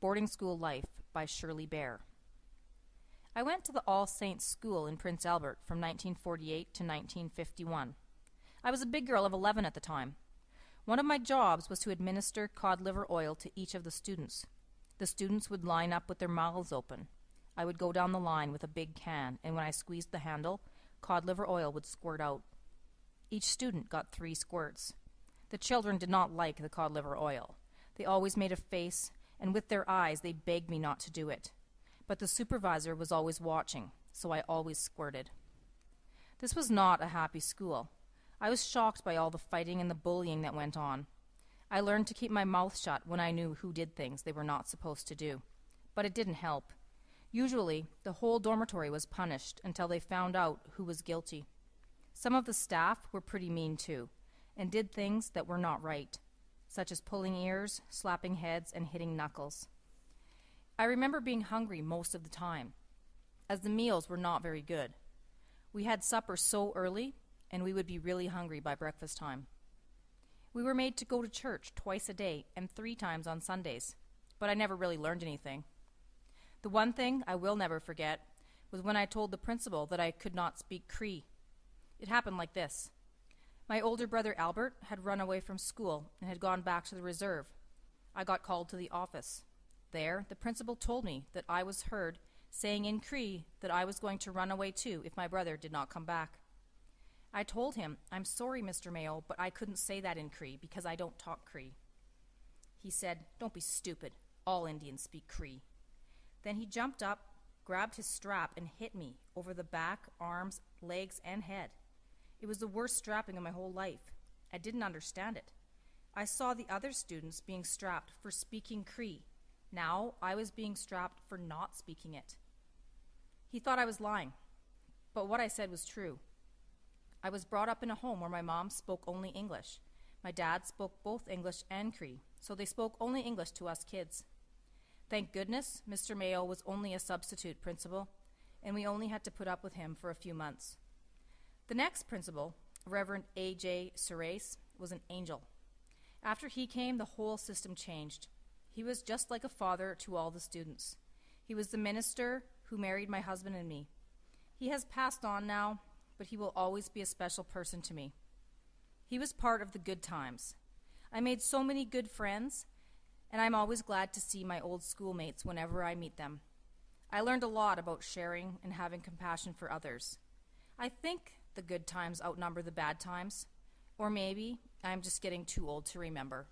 Boarding School Life by Shirley Bear. I went to the All Saints School in Prince Albert from 1948 to 1951. I was a big girl of 11 at the time. One of my jobs was to administer cod liver oil to each of the students. The students would line up with their mouths open. I would go down the line with a big can, and when I squeezed the handle, cod liver oil would squirt out. Each student got 3 squirts. The children did not like the cod liver oil. They always made a face, and with their eyes they begged me not to do it. But the supervisor was always watching, so I always squirted. This was not a happy school. I was shocked by all the fighting and the bullying that went on. I learned to keep my mouth shut when I knew who did things they were not supposed to do. But it didn't help. Usually, the whole dormitory was punished until they found out who was guilty. Some of the staff were pretty mean too, and did things that were not right, such as pulling ears, slapping heads, and hitting knuckles. I remember being hungry most of the time, as the meals were not very good. We had supper so early, and we would be really hungry by breakfast time. We were made to go to church twice a day and 3 times on Sundays, but I never really learned anything. The one thing I will never forget was when I told the principal that I could not speak Cree. It happened like this. My older brother Albert had run away from school and had gone back to the reserve. I got called to the office. There, the principal told me that I was heard saying in Cree that I was going to run away too if my brother did not come back. I told him, "I'm sorry, Mr. Mayo, but I couldn't say that in Cree because I don't talk Cree." He said, "Don't be stupid. All Indians speak Cree." Then he jumped up, grabbed his strap, and hit me over the back, arms, legs, and head. It was the worst strapping of my whole life. I didn't understand it. I saw the other students being strapped for speaking Cree. Now I was being strapped for not speaking it. He thought I was lying, but what I said was true. I was brought up in a home where my mom spoke only English. My dad spoke both English and Cree, so they spoke only English to us kids. Thank goodness Mr. Mayo was only a substitute principal, and we only had to put up with him for a few months. The next principal, Reverend A.J. Surace, was an angel. After he came, the whole system changed. He was just like a father to all the students. He was the minister who married my husband and me. He has passed on now, but he will always be a special person to me. He was part of the good times. I made so many good friends, and I'm always glad to see my old schoolmates whenever I meet them. I learned a lot about sharing and having compassion for others. I think the good times outnumber the bad times, or maybe I'm just getting too old to remember.